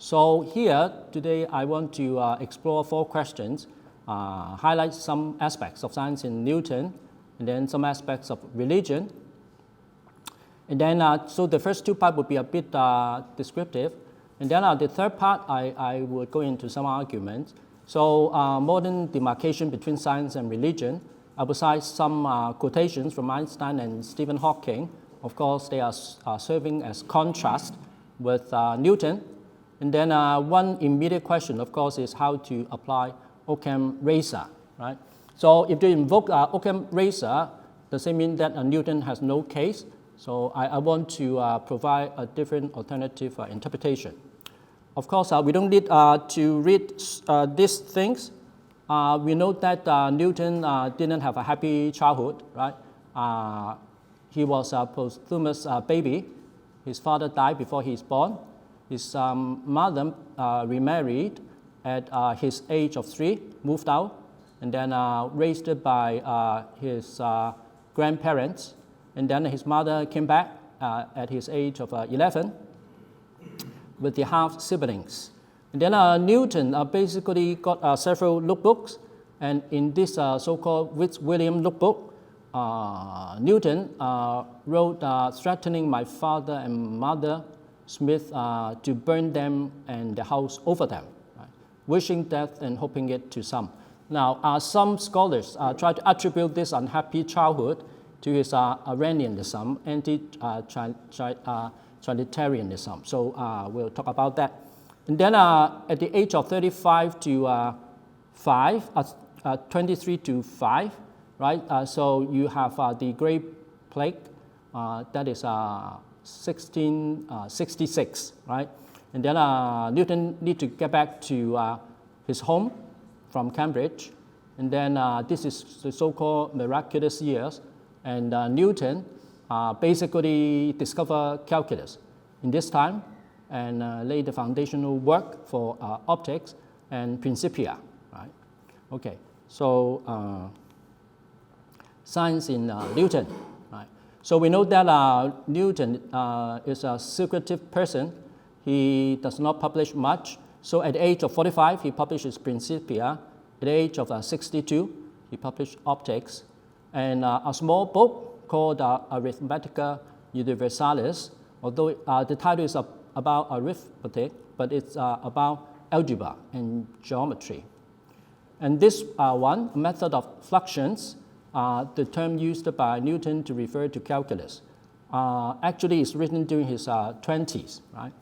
So here, today, I want to explore 4 questions, highlight some aspects of science in Newton, and then some aspects of religion. And then, so the first 2 parts would be a bit descriptive. And then the third part, I would go into some arguments. So modern demarcation between science and religion. I will cite some quotations from Einstein and Stephen Hawking. Of course, they are serving as contrast with Newton. And then one immediate question, of course, is how to apply Ockham razor, right? So if you invoke Ockham razor, does it mean that Newton has no case? So I want to provide a different alternative interpretation. Of course, we don't need to read these things. We know that Newton didn't have a happy childhood, right? He was a posthumous baby. His father died before he was born. His mother remarried at his age of 3, moved out, and then raised by his grandparents. And then his mother came back at his age of 11 with the half siblings. And then Newton basically got several lookbooks, and in this so-called William lookbook, Newton wrote threatening my father and mother Smith to burn them and the house over them, right? Wishing death and hoping it to some. Now, some scholars try to attribute this unhappy childhood to his Arrhenianism, anti-Trinitarianism. So we'll talk about that. And then at the age of 35 to 23 to 5, right? So you have the Great Plague, that is 1666, right? And then Newton need to get back to his home from Cambridge. And then this is the so-called miraculous years. And Newton basically discovered calculus in this time and laid the foundational work for optics and Principia, right? Okay, so science in Newton, right? So we know that Newton is a secretive person. He does not publish much. So at the age of 45, he published his Principia. At the age of 62, he published Optics. And a small book called Arithmetica Universalis, although the title is about arithmetic, but it's about algebra and geometry. And this one, method of fluxions, the term used by Newton to refer to calculus, actually is written during his 20s, right?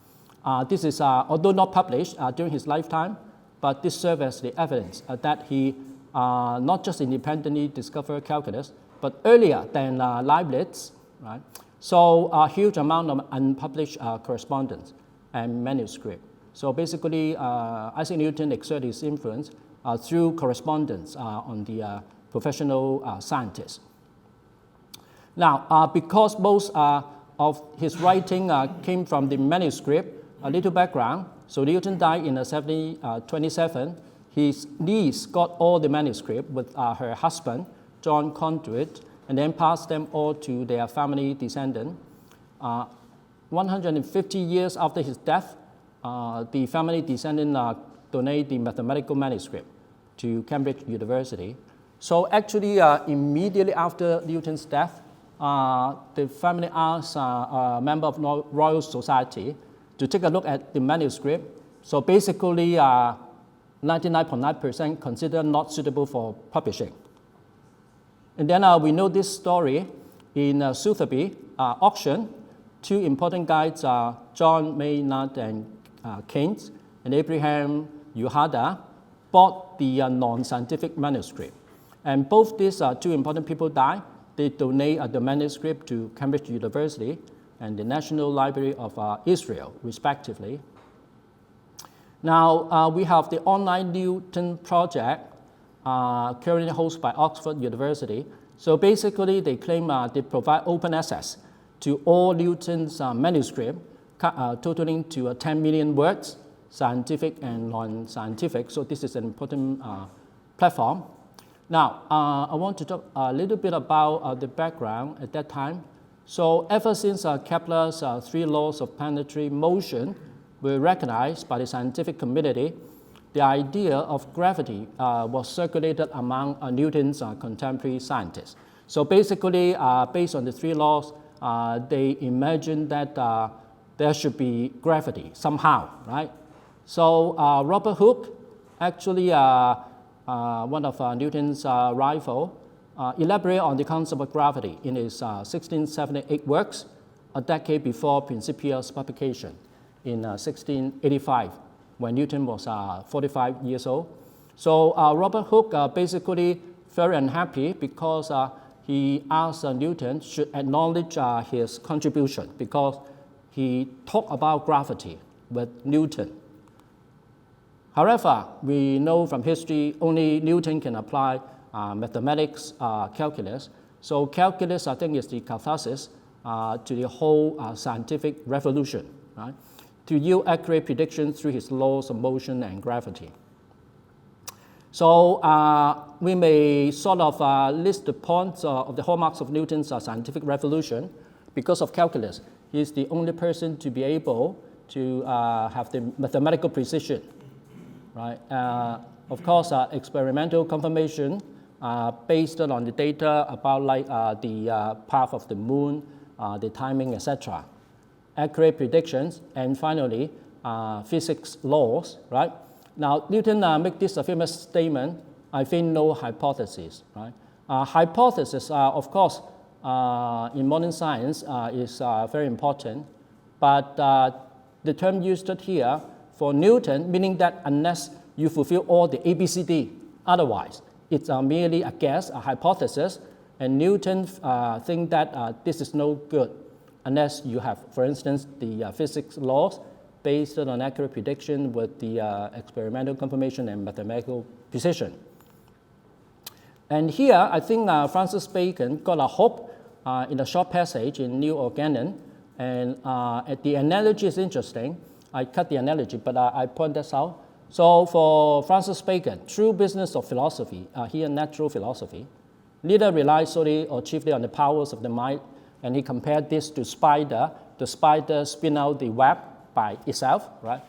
This is, although not published during his lifetime, but this serves as the evidence that he not just independently discovered calculus, but earlier than Leibniz, right? So a huge amount of unpublished correspondence and manuscript. So basically, Isaac Newton exerted his influence through correspondence on the professional scientists. Now, because most of his writing came from the manuscript, a little background. So Newton died in 1727. His niece got all the manuscript with her husband, John Conduit, and then passed them all to their family descendant. 150 years after his death, the family descendant donated the mathematical manuscript to Cambridge University. So actually, immediately after Newton's death, the family asked a member of Royal Society to take a look at the manuscript. So basically, 99.9% considered not suitable for publishing. And then we know this story in Sotheby auction. 2 important guides, John Maynard and Keynes, and Abraham Uehada, bought the non-scientific manuscript. And both these 2 important people died. They donate the manuscript to Cambridge University and the National Library of Israel, respectively. Now, we have the online Newton project, currently hosted by Oxford University. So basically, they claim they provide open access to all Newton's manuscript, totaling to 10 million words, scientific and non-scientific. So this is an important platform. Now, I want to talk a little bit about the background at that time. So ever since Kepler's 3 laws of planetary motion, were recognized by the scientific community, the idea of gravity was circulated among Newton's contemporary scientists. So basically, based on the three laws, they imagined that there should be gravity somehow, right? So Robert Hooke, actually one of Newton's rival, elaborated on the concept of gravity in his 1678 works, a decade before Principia's publication in 1685, when Newton was 45 years old. So Robert Hooke basically very unhappy because he asked Newton should acknowledge his contribution because he talked about gravity with Newton. However, we know from history only Newton can apply mathematics, calculus. So calculus, I think, is the catharsis to the whole scientific revolution, right? To yield accurate predictions through his laws of motion and gravity. So we may sort of list the points of the hallmarks of Newton's scientific revolution. Because of calculus, he is the only person to be able to have the mathematical precision, right? Of course, experimental confirmation based on the data about like the path of the moon, the timing, etc. Accurate predictions, and finally, physics laws, right? Now, Newton made this famous statement, I think no hypothesis, right? Hypothesis, of course, in modern science is very important, but the term used here for Newton, meaning that unless you fulfill all the ABCD, otherwise, it's merely a guess, a hypothesis, and Newton think that this is no good unless you have, for instance, the physics laws based on accurate prediction with the experimental confirmation and mathematical precision. And here, I think Francis Bacon got a hope in a short passage in New Organon, and the analogy is interesting. I cut the analogy, but I point this out. So for Francis Bacon, true business of philosophy, here natural philosophy, neither relies solely or chiefly on the powers of the mind, and he compared this to spider. The spider spin out the web by itself, right?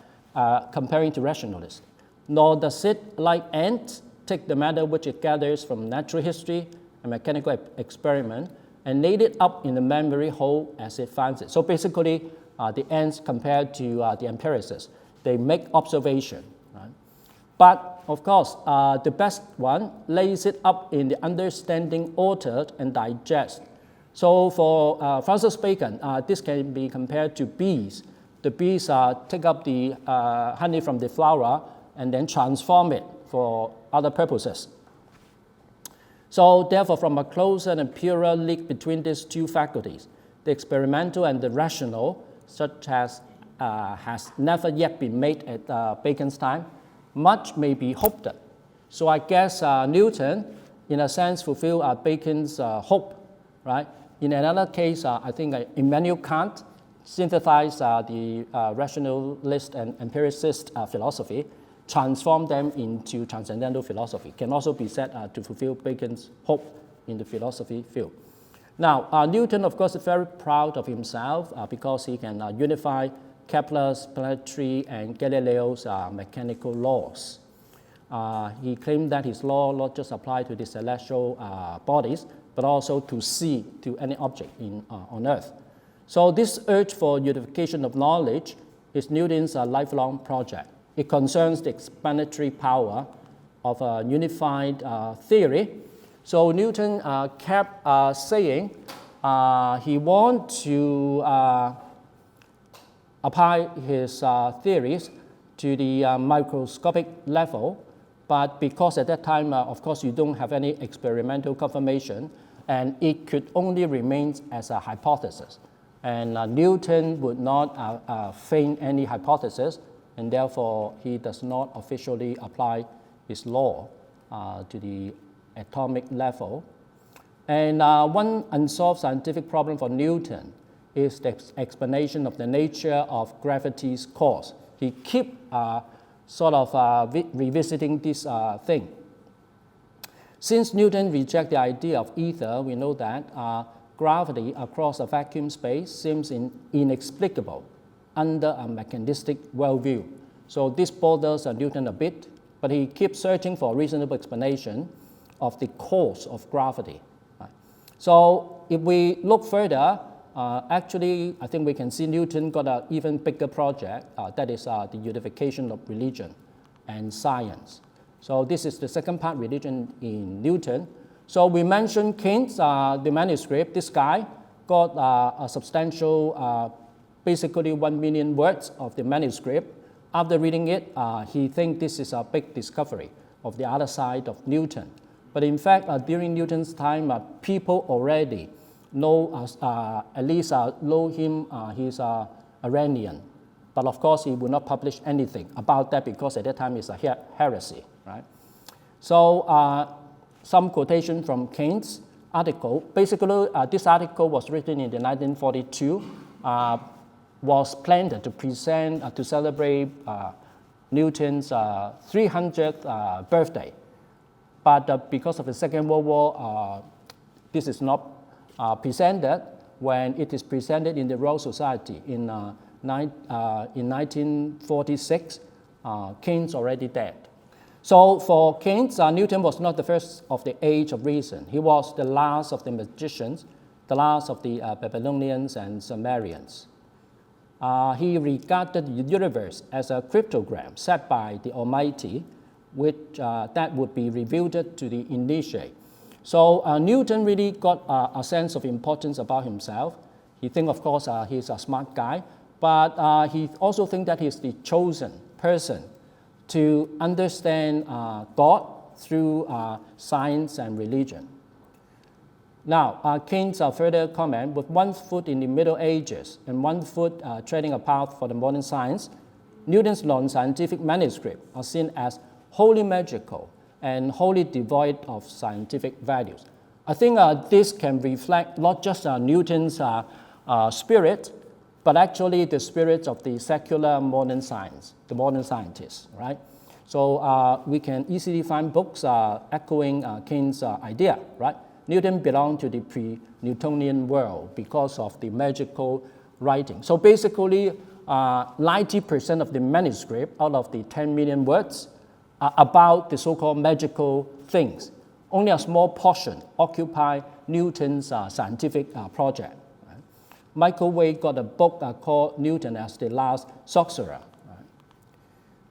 Comparing to rationalists. Nor does it, like ants, take the matter which it gathers from natural history and mechanical experiment and laid it up in the memory hole as it finds it. So basically, the ants compared to the empiricists, they make observation, right? But of course, the best one lays it up in the understanding, altered, and digest. So for Francis Bacon, this can be compared to bees. The bees take up the honey from the flower and then transform it for other purposes. So therefore, from a closer and purer link between these two faculties, the experimental and the rational, such as has never yet been made at Bacon's time, much may be hoped at. So I guess Newton, in a sense, fulfilled Bacon's hope, right? In another case, I think Immanuel Kant synthesized the rationalist and empiricist philosophy, transform them into transcendental philosophy. Can also be said to fulfill Bacon's hope in the philosophy field. Now, Newton, of course, is very proud of himself because he can unify Kepler's planetary and Galileo's mechanical laws. He claimed that his law not just applied to the celestial bodies, but also to sea, to any object on Earth. So this urge for unification of knowledge is Newton's lifelong project. It concerns the explanatory power of a unified theory. So Newton kept saying he wants to apply his theories to the microscopic level, but because at that time, of course, you don't have any experimental confirmation, and it could only remain as a hypothesis. And Newton would not feign any hypothesis, and therefore he does not officially apply his law to the atomic level. And one unsolved scientific problem for Newton is the explanation of the nature of gravity's cause. He keeps sort of revisiting this thing. Since Newton rejected the idea of ether, we know that gravity across a vacuum space seems inexplicable under a mechanistic worldview. So this bothers Newton a bit, but he keeps searching for a reasonable explanation of the cause of gravity. Right? So if we look further, actually, I think we can see Newton got an even bigger project, that is the unification of religion and science. So this is the second part, religion in Newton. So we mentioned Keynes, the manuscript. This guy got a substantial, basically 1 million words of the manuscript. After reading it, he thinks this is a big discovery of the other side of Newton. But in fact, during Newton's time, people already know, at least know him, he's Iranian. But of course, he would not publish anything about that because at that time it's a heresy, right? So some quotation from Keynes' article. Basically, this article was written in the 1942, was planned to present, to celebrate Newton's 300th birthday. But because of the Second World War, this is not presented. When it is presented in the Royal Society in 1946, Keynes already dead. So for Keynes, Newton was not the first of the age of reason. He was the last of the magicians, the last of the Babylonians and Sumerians. He regarded the universe as a cryptogram set by the Almighty, which that would be revealed to the initiate. So Newton really got a sense of importance about himself. He thinks, of course, he's a smart guy, but he also thinks that he's the chosen person to understand God through science and religion. Now, Keynes further comment, with one foot in the Middle Ages and one foot treading a path for the modern science, Newton's non-scientific manuscripts are seen as wholly magical and wholly devoid of scientific values. I think this can reflect not just Newton's spirit, but actually the spirit of the secular modern science, the modern scientists, right? So we can easily find books echoing Keynes' idea, right? Newton belonged to the pre-Newtonian world because of the magical writing. So basically, 90% of the manuscript out of the 10 million words are about the so-called magical things. Only a small portion occupy Newton's scientific project. Right? Michael Wade got a book called Newton as the Last Sorcerer. Right?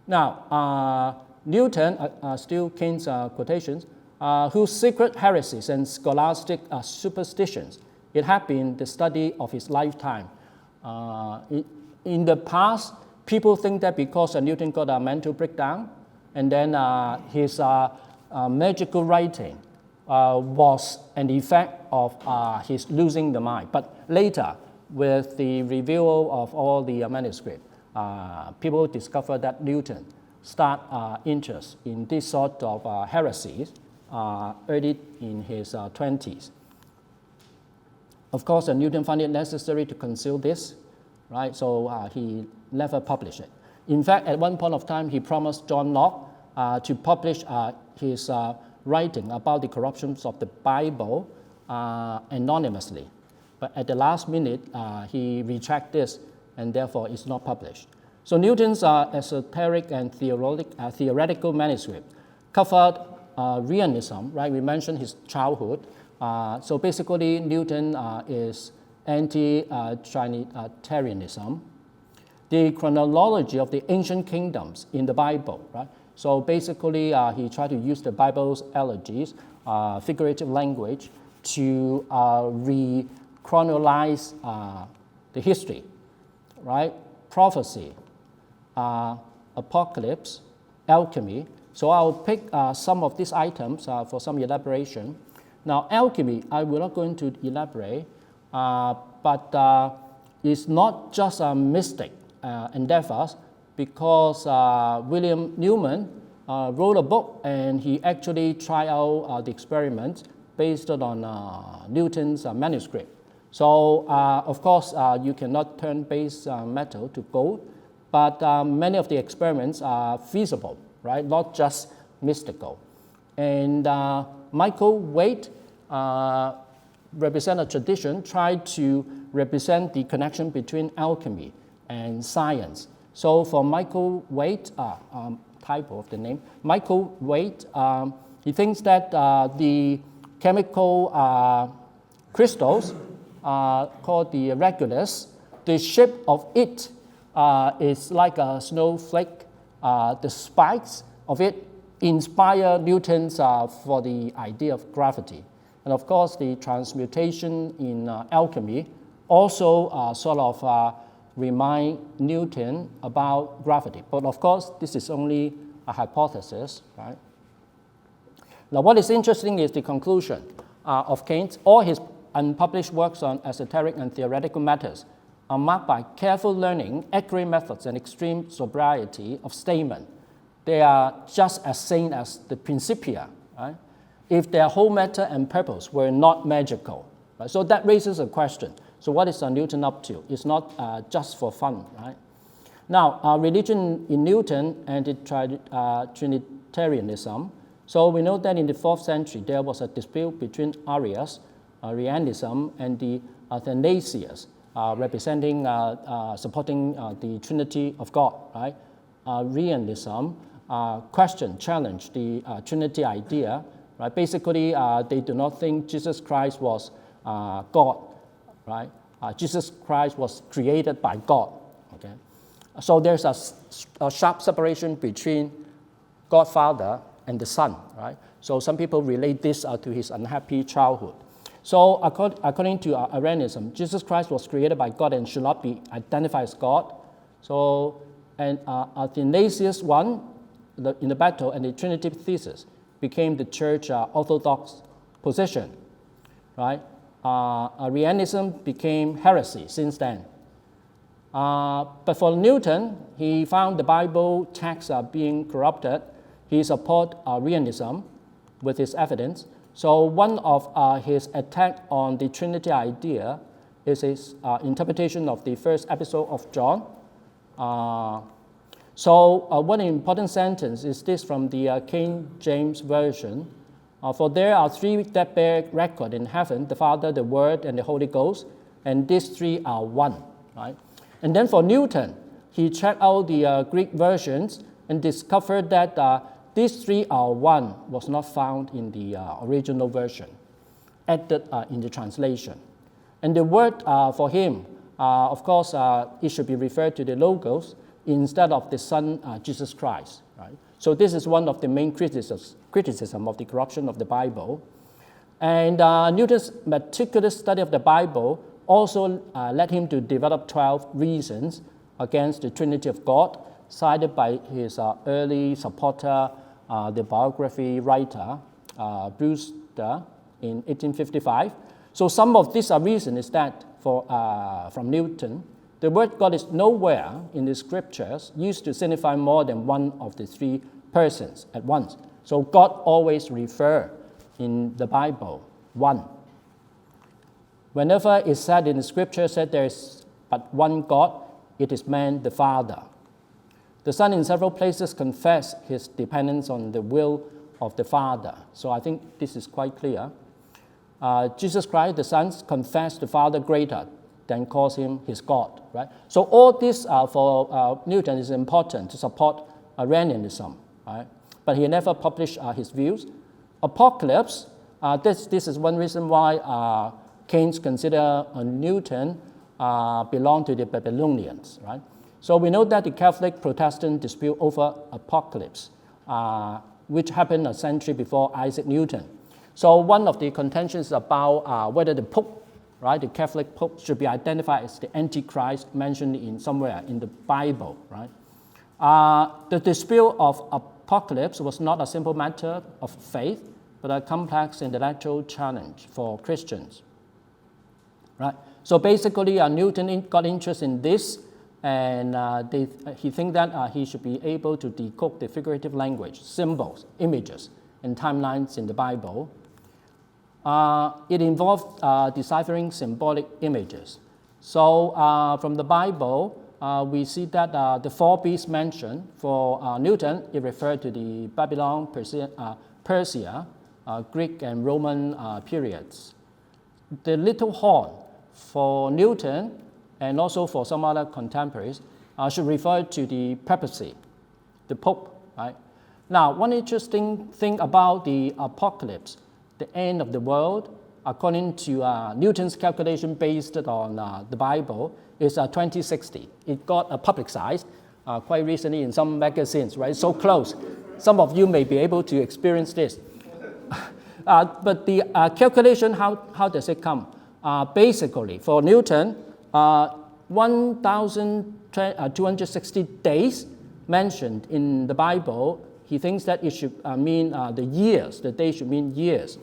Now, Newton, still Keynes' quotations, whose secret heresies and scholastic superstitions, it had been the study of his lifetime. In the past, people think that because Newton got a mental breakdown, and then his magical writing was an effect of his losing the mind. But later, with the review of all the manuscripts, people discovered that Newton start interest in this sort of heresies early in his 20s. Of course, Newton found it necessary to conceal this, right? So he never published it. In fact, at one point of time, he promised John Locke to publish his writing about the corruptions of the Bible anonymously. But at the last minute, he retracted this, and therefore it's not published. So Newton's esoteric and theoretical manuscript covered Realism, right? We mentioned his childhood. So basically, Newton is anti-Trinitarianism. The chronology of the ancient kingdoms in the Bible, right? So basically, he tried to use the Bible's elegies, figurative language, to re-chronologize the history, right? Prophecy, apocalypse, alchemy. So I'll pick some of these items for some elaboration. Now, alchemy, I will not go into elaborate, but it's not just a mystic endeavors, because William Newman wrote a book and he actually tried out the experiments based on Newton's manuscript. So, of course, you cannot turn base metal to gold, but many of the experiments are feasible, right? Not just mystical. And Michael Wade represent a tradition, tried to represent the connection between alchemy and science. So for Michael Waite, typo of the name, Michael Waite, he thinks that the chemical crystals called the regulus, the shape of it is like a snowflake. The spikes of it inspire Newton's for the idea of gravity. And of course, the transmutation in alchemy also sort of remind Newton about gravity. But of course, this is only a hypothesis, right? Now, what is interesting is the conclusion of Kant. All his unpublished works on esoteric and theoretical matters are marked by careful learning, accurate methods, and extreme sobriety of statement. They are just as sane as the Principia, right? If their whole matter and purpose were not magical. Right? So that raises a question. So what is Newton up to? It's not just for fun, right? Now, religion in Newton and the Trinitarianism. So we know that in the 4th century, there was a dispute between Arianism and the thesis, representing, supporting the Trinity of God, right? Arianism challenged the Trinity idea, right? Basically, they do not think Jesus Christ was God, right? Jesus Christ was created by God, okay? So there's a sharp separation between God Father and the Son, right? So some people relate this to his unhappy childhood. So according to Arianism, Jesus Christ was created by God and should not be identified as God. So, and Athanasius won in the battle, and the Trinity thesis became the church orthodox position, right? Arianism became heresy since then. But for Newton, he found the Bible texts are being corrupted. He supported Arianism with his evidence. So one of his attack on the Trinity idea is his interpretation of the first episode of John. One important sentence is this from the King James Version. For there are three that bear record in heaven, the Father, the Word, and the Holy Ghost, and these three are one, right? And then for Newton, he checked out the Greek versions and discovered that these three are one was not found in the original version, added in the translation. And the word for him, of course, it should be referred to the Logos instead of the Son, Jesus Christ, right? So this is one of the main criticism of the corruption of the Bible. And Newton's meticulous study of the Bible also led him to develop 12 reasons against the Trinity of God, cited by his early supporter, the biography writer, Brewster, in 1855. So some of these reasons is that from Newton, the word God is nowhere in the scriptures used to signify more than one of the three persons at once. So God always refers in the Bible, one. Whenever it's said in the scripture that there is but one God, it is man the Father. The Son in several places confess his dependence on the will of the Father. So I think this is quite clear. Jesus Christ, the Son, confessed the Father greater than calls him his God, right? So all this for Newton is important to support Arianism, right? But he never published his views. Apocalypse, this is one reason why Keynes consider Newton belonged to the Babylonians, right? So we know that the Catholic Protestant dispute over apocalypse, which happened a century before Isaac Newton. So one of the contentions about whether the Pope, right, the Catholic Pope should be identified as the Antichrist mentioned in somewhere in the Bible, right? The dispute of apocalypse was not a simple matter of faith, but a complex intellectual challenge for Christians, right? So basically, Newton got interest in this, and he think that he should be able to decode the figurative language, symbols, images, and timelines in the Bible. It involved deciphering symbolic images. So from the Bible, we see that the four beasts mentioned for Newton, it referred to the Babylon, Persia, Greek and Roman periods. The little horn for Newton and also for some other contemporaries, should refer to the papacy, the Pope, right? Now, one interesting thing about the apocalypse, the end of the world, according to Newton's calculation based on the Bible, is 2060. It got publicized quite recently in some magazines, right? So close. Some of you may be able to experience this. But the calculation, how does it come? Basically, for Newton, 1,260 days mentioned in the Bible, he thinks that it should mean the years, the day should mean years.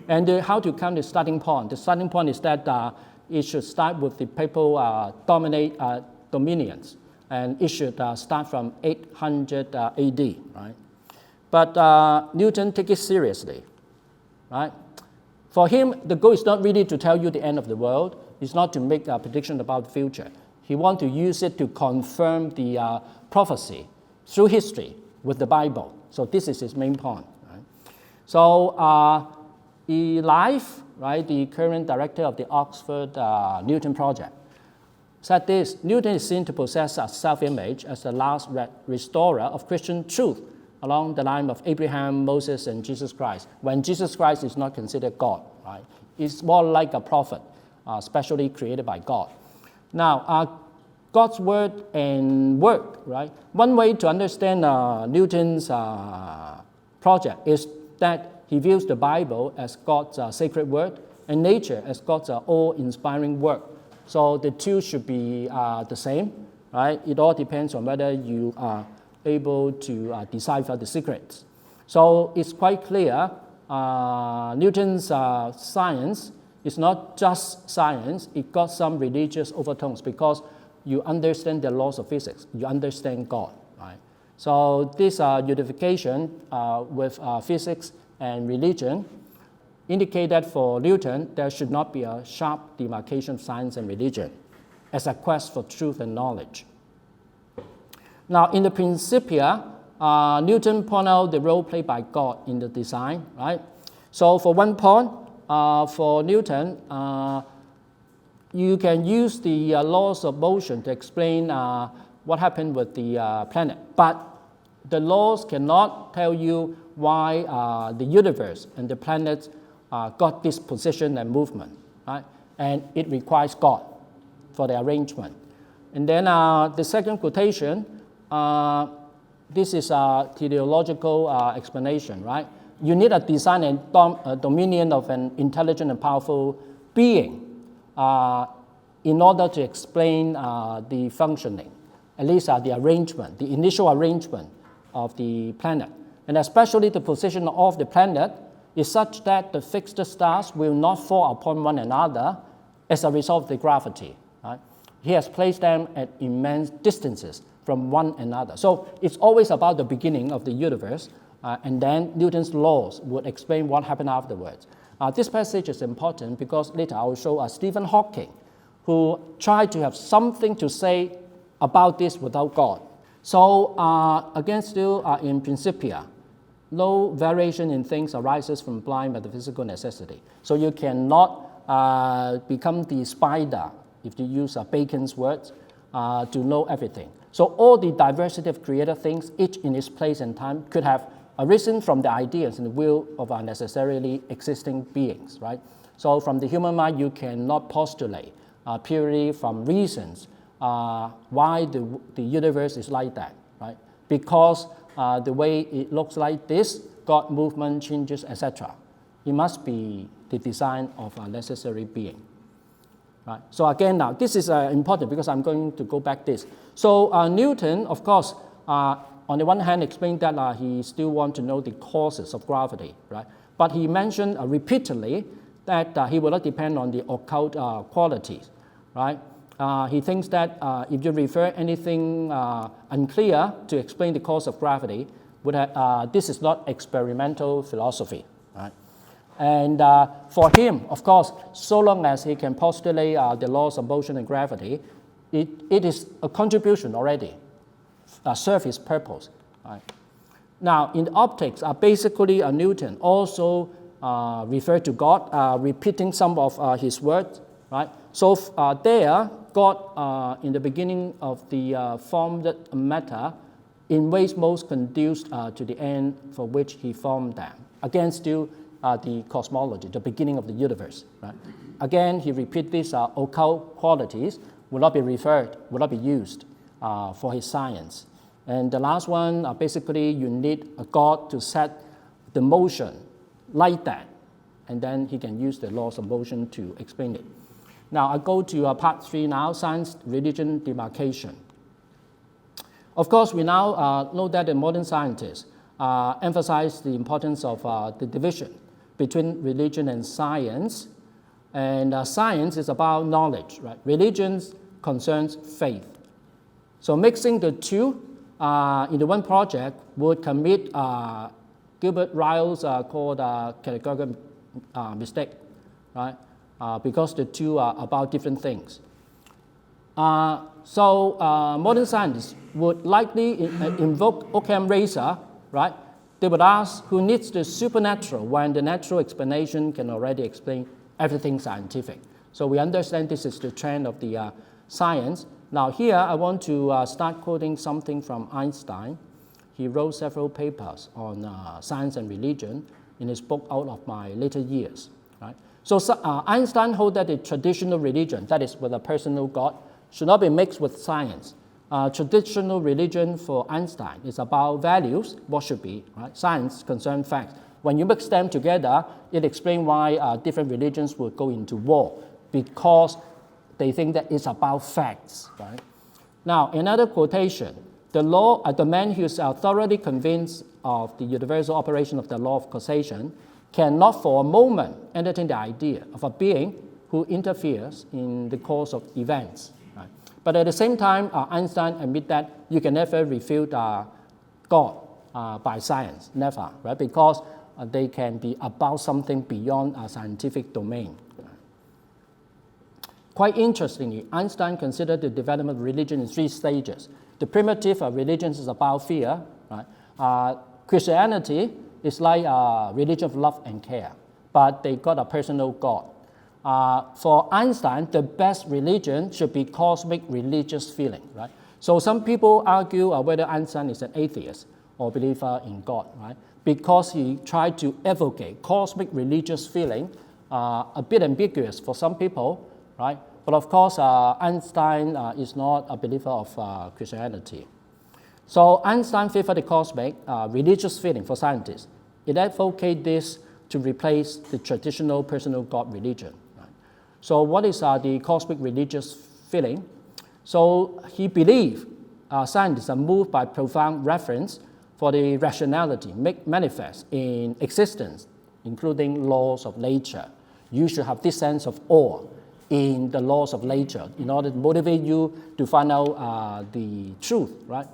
And how to count the starting point? The starting point is that it should start with the papal dominions, and it should start from 800 AD, right? But Newton took it seriously, right? For him, the goal is not really to tell you the end of the world. It's not to make a prediction about the future. He wants to use it to confirm the prophecy through history with the Bible. So this is his main point, right? So Life, right, the current director of the Oxford Newton Project, said this: Newton is seen to possess a self-image as the last restorer of Christian truth along the line of Abraham, Moses, and Jesus Christ, when Jesus Christ is not considered God, right? He's more like a prophet, specially created by God. Now, God's word and work, right? One way to understand Newton's project is that he views the Bible as God's sacred word and nature as God's all-inspiring work. So the two should be the same, right? It all depends on whether you are able to decipher the secrets. So it's quite clear Newton's science is not just science, it got some religious overtones because you understand the laws of physics, you understand God, right? So this unification with physics and religion indicate that for Newton, there should not be a sharp demarcation of science and religion as a quest for truth and knowledge. Now, in the Principia, Newton pointed out the role played by God in the design, right? So for one point, for Newton, you can use the laws of motion to explain what happened with the planet, but the laws cannot tell you why the universe and the planets got this position and movement, right? And it requires God for the arrangement. And then the second quotation, this is a teleological explanation, right? You need a design and dominion of an intelligent and powerful being in order to explain the functioning, at least the arrangement, the initial arrangement of the planet. And especially the position of the planet is such that the fixed stars will not fall upon one another as a result of the gravity, right? He has placed them at immense distances from one another. So it's always about the beginning of the universe, and then Newton's laws would explain what happened afterwards. This passage is important because later I will show Stephen Hawking, who tried to have something to say about this without God. So again, still in Principia, no variation in things arises from blind metaphysical necessity. So you cannot become the spider, if you use Bacon's words, to know everything. So all the diversity of created things, each in its place and time, could have arisen from the ideas and the will of our necessarily existing beings, right? So from the human mind, you cannot postulate purely from reasons why the universe is like that, right? Because the way it looks like this, God movement changes, etc. It must be the design of a necessary being. Right. So again, now this is important because I'm going to go back this. So Newton, of course, on the one hand, explained that he still wants to know the causes of gravity, right? But he mentioned repeatedly that he will not depend on the occult qualities, right? He thinks that if you refer anything unclear to explain the cause of gravity, this is not experimental philosophy, right? And for him, of course, so long as he can postulate the laws of motion and gravity, it is a contribution already, serve his purpose. Right? Now, in the optics, basically Newton also referred to God, repeating some of his words. Right? So there, God in the beginning of the formed matter in ways most conducive to the end for which he formed them. Again, still the cosmology, the beginning of the universe. Right? Again, he repeats these occult qualities will not be referred, will not be used for his science. And the last one, basically you need a God to set the motion like that, and then he can use the laws of motion to explain it. Now I go to part 3 now, science, religion, demarcation. Of course, we now know that the modern scientists emphasize the importance of the division between religion and science. And science is about knowledge, right? Religion concerns faith. So mixing the two in the one project would commit Gilbert Ryle's called categorical mistake, right? Because the two are about different things. So modern scientists would likely invoke Ockham razor, right? They would ask who needs the supernatural when the natural explanation can already explain everything scientific. So we understand this is the trend of the science. Now here I want to start quoting something from Einstein. He wrote several papers on science and religion in his book Out of My Later Years. Right? So Einstein held that the traditional religion, that is with a personal God, should not be mixed with science. Traditional religion for Einstein is about values, what should be, right? Science concerns facts. When you mix them together, it explains why different religions would go into war, because they think that it's about facts. Right? Now, another quotation, the man who is thoroughly convinced of the universal operation of the law of causation cannot for a moment entertain the idea of a being who interferes in the course of events. Right? But at the same time, Einstein admits that you can never refute God by science, never, right? Because they can be about something beyond a scientific domain. Quite interestingly, Einstein considered the development of religion in 3 stages. The primitive religion is about fear. Right? Christianity is like a religion of love and care, but they got a personal God. For Einstein, the best religion should be cosmic religious feeling. Right? So some people argue whether Einstein is an atheist or believer in God, right? Because he tried to evocate cosmic religious feeling, a bit ambiguous for some people, right? But of course, Einstein is not a believer of Christianity. So Einstein favored the cosmic religious feeling for scientists. It advocated this to replace the traditional personal God religion. Right? So what is the cosmic religious feeling? So he believed scientists are moved by profound reverence for the rationality manifest in existence, including laws of nature. You should have this sense of awe in the laws of nature in order to motivate you to find out the truth, right?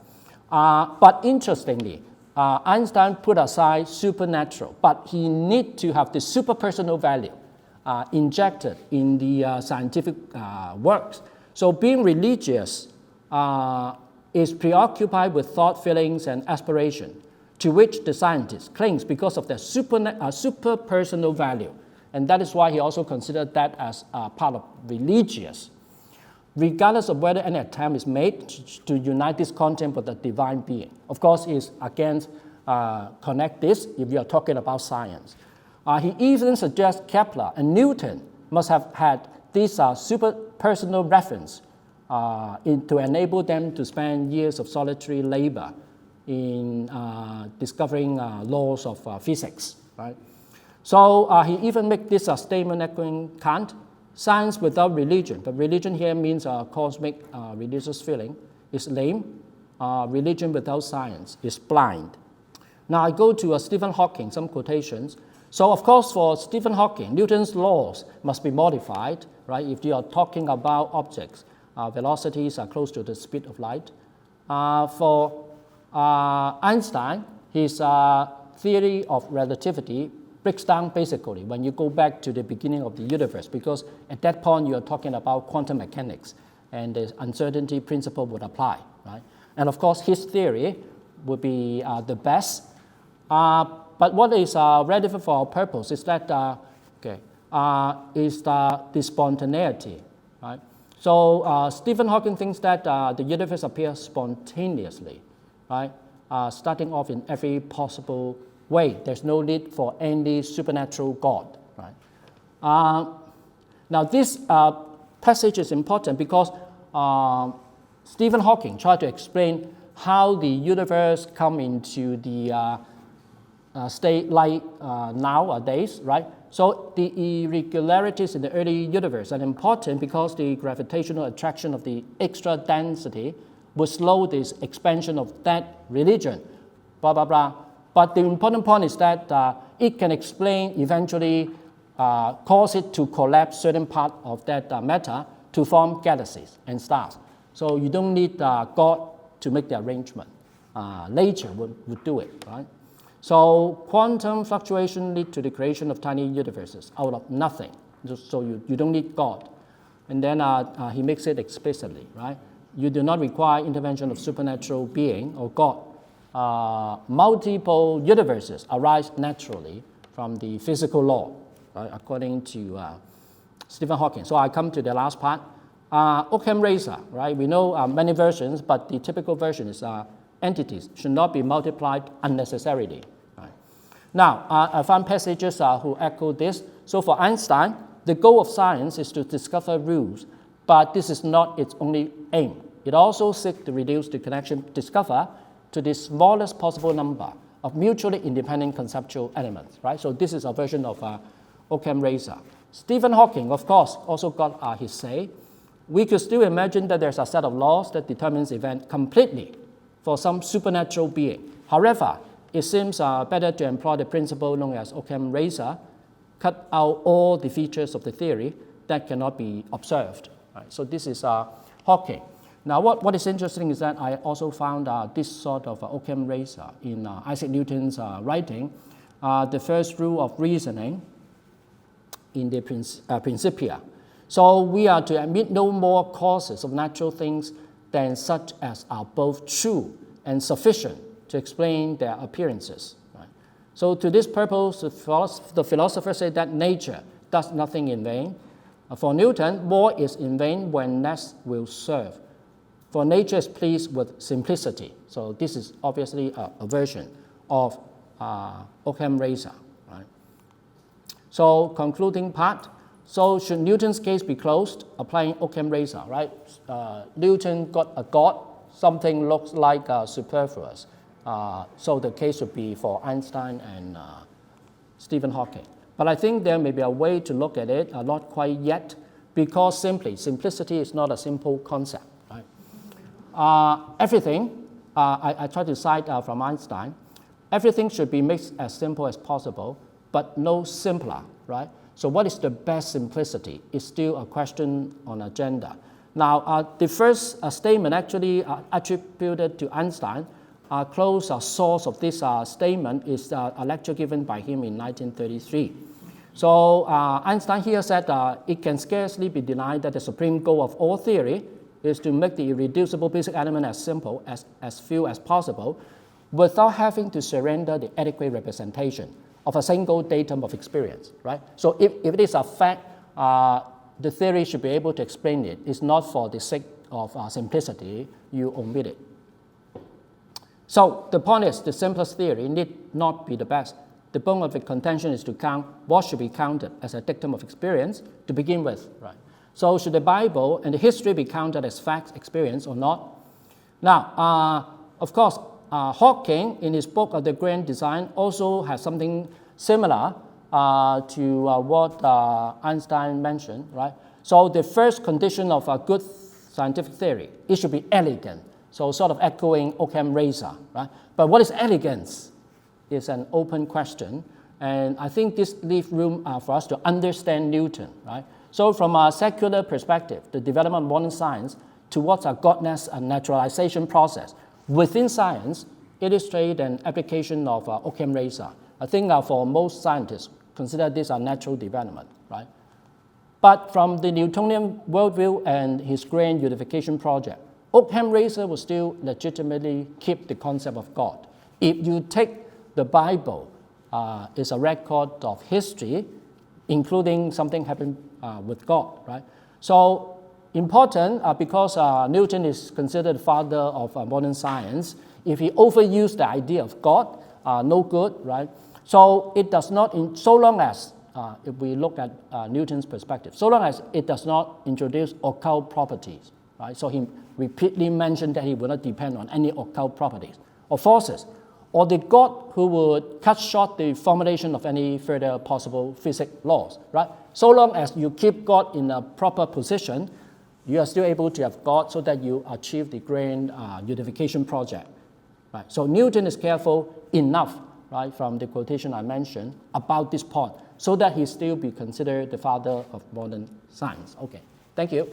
But interestingly, Einstein put aside supernatural, but he need to have the superpersonal value injected in the scientific works. So being religious is preoccupied with thought, feelings, and aspiration, to which the scientist clings because of their superpersonal value. And that is why he also considered that as part of religious. Regardless of whether any attempt is made to unite this content with the divine being. Of course, he is against connect this if you are talking about science. He even suggests Kepler and Newton must have had this superpersonal reference to enable them to spend years of solitary labor in discovering laws of physics. Right? So he even made this statement echoing Kant, science without religion, but religion here means cosmic religious feeling, is lame. Religion without science is blind. Now I go to Stephen Hawking, some quotations. So of course for Stephen Hawking, Newton's laws must be modified, right? If you are talking about objects, velocities are close to the speed of light. For Einstein, his theory of relativity breaks down basically when you go back to the beginning of the universe, because at that point you are talking about quantum mechanics and the uncertainty principle would apply, right? And of course his theory would be the best. But what is relevant for our purpose is that is the spontaneity, right? So Stephen Hawking thinks that the universe appears spontaneously, right? Starting off in every possible way. There's no need for any supernatural God, right? Now this passage is important because Stephen Hawking tried to explain how the universe come into the state like nowadays, right? So the irregularities in the early universe are important because the gravitational attraction of the extra density would slow this expansion of that religion, blah, blah, blah. But the important point is that it can explain eventually, cause it to collapse certain part of that matter to form galaxies and stars. So you don't need God to make the arrangement. Nature would do it, right? So quantum fluctuation lead to the creation of tiny universes out of nothing. So you don't need God. And then he makes it explicitly, right? You do not require intervention of supernatural being or God. Multiple universes arise naturally from the physical law, right, according to Stephen Hawking. So I come to the last part. Ockham razor, right? We know many versions, but the typical version is entities should not be multiplied unnecessarily. Right? Now, I found passages who echo this. So for Einstein, the goal of science is to discover rules, but this is not its only aim. It also seeks to reduce the connection discovered to the smallest possible number of mutually independent conceptual elements. Right? So this is a version of Ockham razor. Stephen Hawking, of course, also got his say. We could still imagine that there's a set of laws that determines event completely for some supernatural being. However, it seems better to employ the principle known as Ockham razor, cut out all the features of the theory that cannot be observed. Right? So this is Hawking. Now what is interesting is that I also found this sort of Ockham razor in Isaac Newton's writing, the first rule of reasoning in the Principia. So we are to admit no more causes of natural things than such as are both true and sufficient to explain their appearances. Right? So to this purpose, the philosopher said that nature does nothing in vain. For Newton, more is in vain when less will serve. For nature is pleased with simplicity. So this is obviously a version of Ockham razor. Right? So concluding part. So should Newton's case be closed? Applying Ockham razor, right? Newton got a God, something looks like superfluous. So the case would be for Einstein and Stephen Hawking. But I think there may be a way to look at it, not quite yet, because simplicity is not a simple concept. Right? Everything, I try to cite from Einstein, everything should be made as simple as possible, but no simpler, right? So what is the best simplicity is still a question on agenda. Now, the first statement actually attributed to Einstein, close source of this statement is a lecture given by him in 1933. So Einstein here said it can scarcely be denied that the supreme goal of all theory is to make the irreducible basic element as simple, as few as possible, without having to surrender the adequate representation of a single datum of experience, right? So if it is a fact, the theory should be able to explain it. It's not for the sake of simplicity, you omit it. So the point is, the simplest theory need not be the best. The bone of the contention is to count what should be counted as a dictum of experience to begin with, right? So should the Bible and the history be counted as facts, experience, or not? Now, of course, Hawking, in his book of The Grand Design, also has something similar to what Einstein mentioned, right? So the first condition of a good scientific theory, it should be elegant. So sort of echoing Ockham razor, right? But what is elegance is an open question. And I think this leaves room for us to understand Newton, right? So from a secular perspective, the development of modern science towards a godness and naturalization process within science illustrate an application of Ockham razor. I think for most scientists, consider this a natural development, right? But from the Newtonian worldview and his grand unification project, Ockham razor will still legitimately keep the concept of God. If you take the Bible is a record of history, including something happened with God, right? So important because Newton is considered the father of modern science. If he overused the idea of God, no good, right? So it does not, so long as, if we look at Newton's perspective, so long as it does not introduce occult properties, right? So he repeatedly mentioned that he would not depend on any occult properties or forces, or the God who would cut short the formulation of any further possible physics laws, right? So long as you keep God in a proper position, you are still able to have God so that you achieve the grand unification project, right? So Newton is careful enough, right, from the quotation I mentioned, about this point, so that he still be considered the father of modern science. Okay, thank you.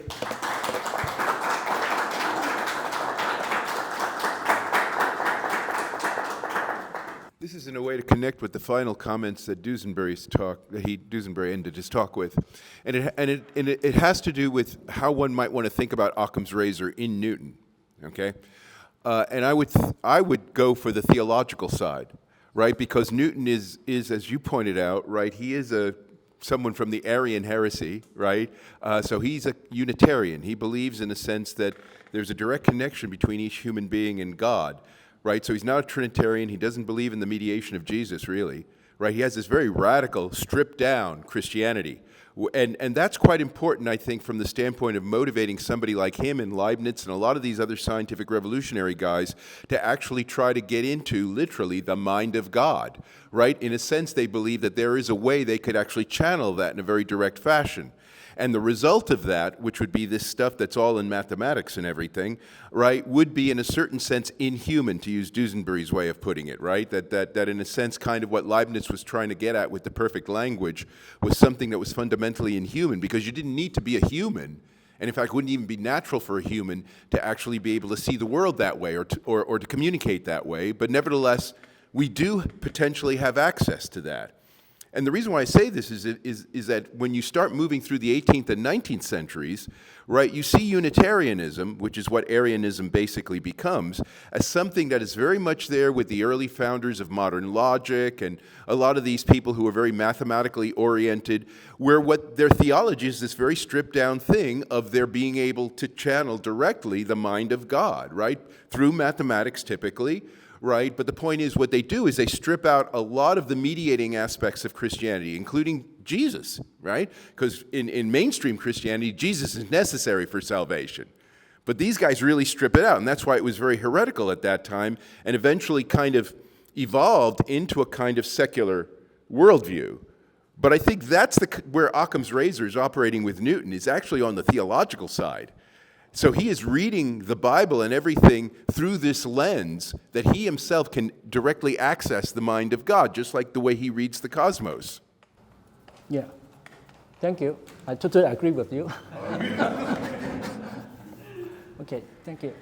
This is in a way to connect with the final comments that Duesenberry ended his talk with, and it has to do with how one might want to think about Occam's razor in Newton. Okay, and I would go for the theological side, right? Because Newton is as you pointed out, right? He is someone from the Arian heresy, right? So he's a Unitarian. He believes in a sense that there's a direct connection between each human being and God. Right, so he's not a Trinitarian. He doesn't believe in the mediation of Jesus, really. Right, he has this very radical, stripped-down Christianity, and that's quite important, I think, from the standpoint of motivating somebody like him and Leibniz and a lot of these other scientific revolutionary guys to actually try to get into, literally, the mind of God. Right, in a sense, they believe that there is a way they could actually channel that in a very direct fashion. And the result of that, which would be this stuff that's all in mathematics and everything, right, would be in a certain sense inhuman, to use Duesenberry's way of putting it, right? That in a sense kind of what Leibniz was trying to get at with the perfect language was something that was fundamentally inhuman, because you didn't need to be a human, and in fact wouldn't even be natural for a human to actually be able to see the world that way or to communicate that way. But nevertheless, we do potentially have access to that. And the reason why I say this is that when you start moving through the 18th and 19th centuries, right, you see Unitarianism, which is what Arianism basically becomes, as something that is very much there with the early founders of modern logic and a lot of these people who are very mathematically oriented, where what their theology is this very stripped down thing of their being able to channel directly the mind of God, right, through mathematics typically. Right, but the point is what they do is they strip out a lot of the mediating aspects of Christianity, including Jesus, right? Because in mainstream Christianity, Jesus is necessary for salvation. But these guys really strip it out, and that's why it was very heretical at that time, and eventually kind of evolved into a kind of secular worldview. But I think that's where Occam's razor is operating with Newton, is actually on the theological side. So he is reading the Bible and everything through this lens that he himself can directly access the mind of God, just like the way he reads the cosmos. Yeah, thank you. I totally agree with you. Okay, thank you.